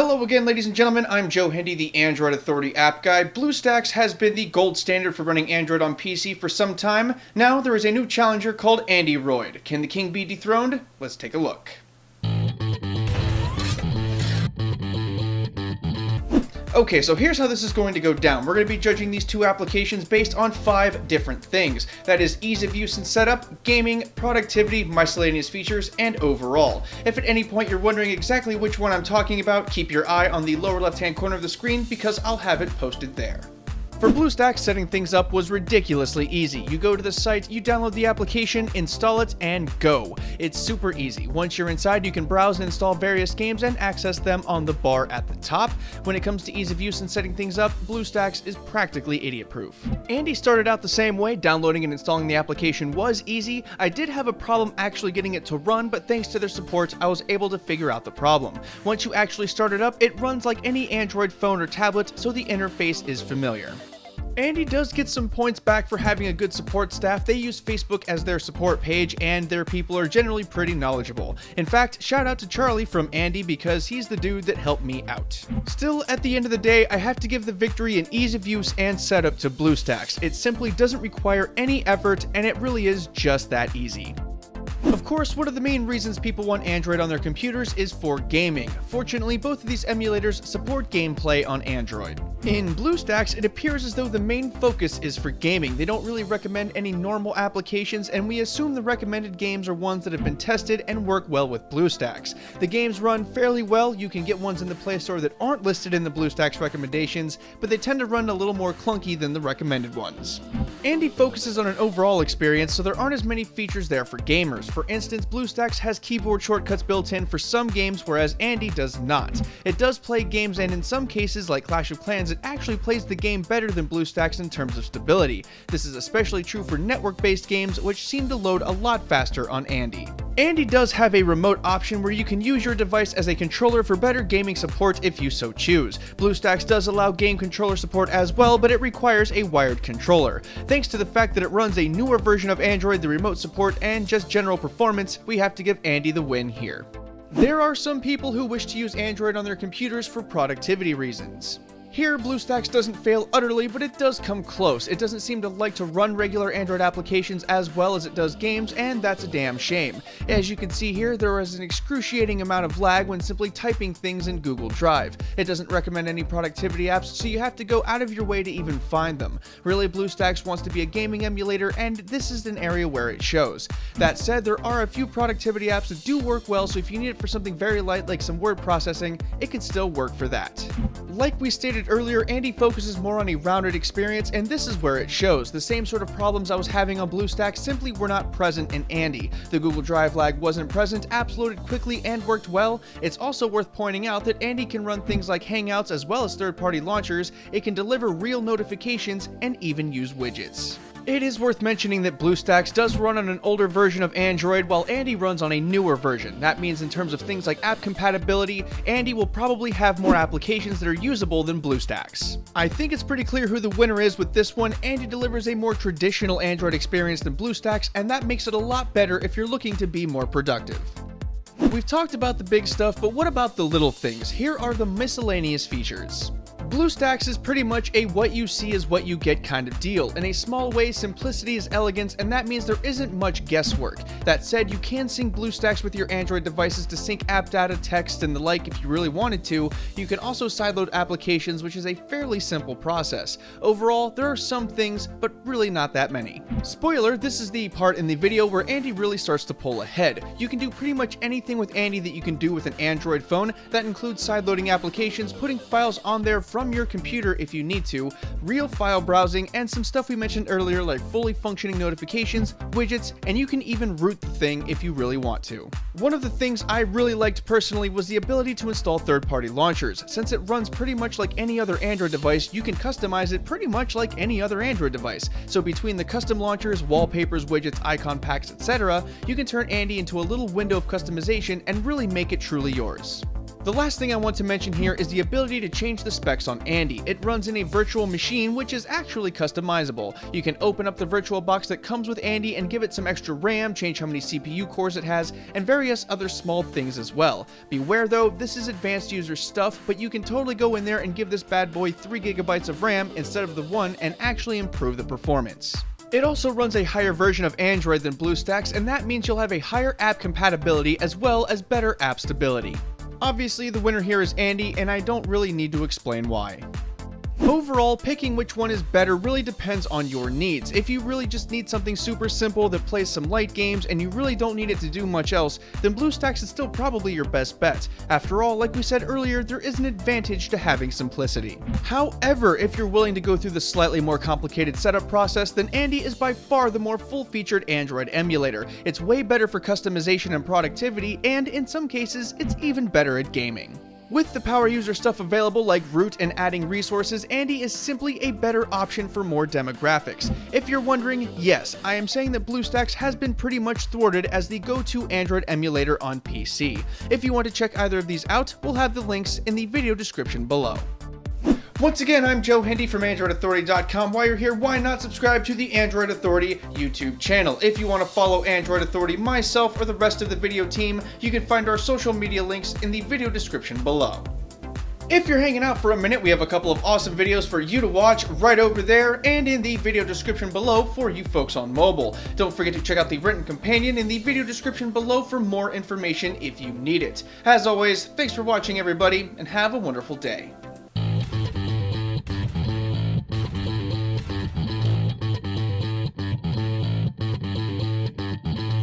Hello again, ladies and gentlemen. I'm Joe Hendy, the Android Authority app guy. BlueStacks has been the gold standard for running Android on PC for some time. Now there is a new challenger called Android. Can the king be dethroned? Let's take a look. Okay, so here's how this is going to go down. We're going to be judging these two applications based on 5 different things. That is ease of use and setup, gaming, productivity, miscellaneous features, and overall. If at any point you're wondering exactly which one I'm talking about, keep your eye on the lower left-hand corner of the screen because I'll have it posted there. For BlueStacks, setting things up was ridiculously easy. You go to the site, you download the application, install it, and go. It's super easy. Once you're inside, you can browse and install various games and access them on the bar at the top. When it comes to ease of use and setting things up, BlueStacks is practically idiot-proof. Andy started out the same way. Downloading and installing the application was easy. I did have a problem actually getting it to run, but thanks to their support, I was able to figure out the problem. Once you actually start it up, it runs like any Android phone or tablet, so the interface is familiar. Andy does get some points back for having a good support staff. They use Facebook as their support page, and their people are generally pretty knowledgeable. In fact, shout out to Charlie from Andy because he's the dude that helped me out. Still, at the end of the day, I have to give the victory in ease of use and setup to BlueStacks. It simply doesn't require any effort, and it really is just that easy. Of course, one of the main reasons people want Android on their computers is for gaming. Fortunately, both of these emulators support gameplay on Android. In BlueStacks, it appears as though the main focus is for gaming. They don't really recommend any normal applications, and we assume the recommended games are ones that have been tested and work well with BlueStacks. The games run fairly well. You can get ones in the Play Store that aren't listed in the BlueStacks recommendations, but they tend to run a little more clunky than the recommended ones. Andy focuses on an overall experience, so there aren't as many features there for gamers. For instance, BlueStacks has keyboard shortcuts built in for some games, whereas Andy does not. It does play games, and in some cases, like Clash of Clans, it actually plays the game better than BlueStacks in terms of stability. This is especially true for network-based games, which seem to load a lot faster on Andy. Andy does have a remote option where you can use your device as a controller for better gaming support if you so choose. BlueStacks does allow game controller support as well, but it requires a wired controller. Thanks to the fact that it runs a newer version of Android, the remote support, and just general performance, we have to give Andy the win here. There are some people who wish to use Android on their computers for productivity reasons. Here, BlueStacks doesn't fail utterly, but it does come close. It doesn't seem to like to run regular Android applications as well as it does games, and that's a damn shame. As you can see here, there is an excruciating amount of lag when simply typing things in Google Drive. It doesn't recommend any productivity apps, so you have to go out of your way to even find them. Really, BlueStacks wants to be a gaming emulator, and this is an area where it shows. That said, there are a few productivity apps that do work well, so if you need it for something very light like some word processing, it can still work for that. Like we stated earlier, Andy focuses more on a rounded experience, and this is where it shows. The same sort of problems I was having on BlueStacks simply were not present in Andy. The Google Drive lag wasn't present, apps loaded quickly and worked well. It's also worth pointing out that Andy can run things like Hangouts as well as third-party launchers, it can deliver real notifications, and even use widgets. It is worth mentioning that BlueStacks does run on an older version of Android while Andy runs on a newer version. That means in terms of things like app compatibility, Andy will probably have more applications that are usable than BlueStacks. I think it's pretty clear who the winner is with this one. Andy delivers a more traditional Android experience than BlueStacks, and that makes it a lot better if you're looking to be more productive. We've talked about the big stuff, but what about the little things? Here are the miscellaneous features. BlueStacks is pretty much a what you see is what you get kind of deal. In a small way, simplicity is elegance, and that means there isn't much guesswork. That said, you can sync BlueStacks with your Android devices to sync app data, text, and the like if you really wanted to. You can also sideload applications, which is a fairly simple process. Overall, there are some things, but really not that many. Spoiler, this is the part in the video where Andy really starts to pull ahead. You can do pretty much anything with Andy that you can do with an Android phone. That includes sideloading applications, putting files on there from your computer if you need to, real file browsing, and some stuff we mentioned earlier like fully functioning notifications, widgets, and you can even root the thing if you really want to. One of the things I really liked personally was the ability to install third-party launchers. Since it runs pretty much like any other Android device, you can customize it pretty much like any other Android device. So between the custom launchers, wallpapers, widgets, icon packs, etc., you can turn Andy into a little window of customization and really make it truly yours. The last thing I want to mention here is the ability to change the specs on Andy. It runs in a virtual machine, which is actually customizable. You can open up the virtual box that comes with Andy and give it some extra RAM, change how many CPU cores it has, and various other small things as well. Beware though, this is advanced user stuff, but you can totally go in there and give this bad boy 3 GB of RAM instead of the 1 and actually improve the performance. It also runs a higher version of Android than BlueStacks, and that means you'll have a higher app compatibility as well as better app stability. Obviously, the winner here is Andy, and I don't really need to explain why. Overall, picking which one is better really depends on your needs. If you really just need something super simple that plays some light games and you really don't need it to do much else, then BlueStacks is still probably your best bet. After all, like we said earlier, there is an advantage to having simplicity. However, if you're willing to go through the slightly more complicated setup process, then Andy is by far the more full-featured Android emulator. It's way better for customization and productivity, and in some cases, it's even better at gaming. With the power user stuff available like root and adding resources, Andy is simply a better option for more demographics. If you're wondering, yes, I am saying that BlueStacks has been pretty much thwarted as the go-to Android emulator on PC. If you want to check either of these out, we'll have the links in the video description below. Once again, I'm Joe Hendy from AndroidAuthority.com. While you're here, why not subscribe to the Android Authority YouTube channel? If you want to follow Android Authority, myself, or the rest of the video team, you can find our social media links in the video description below. If you're hanging out for a minute, we have a couple of awesome videos for you to watch right over there and in the video description below for you folks on mobile. Don't forget to check out the written companion in the video description below for more information if you need it. As always, thanks for watching everybody, and have a wonderful day.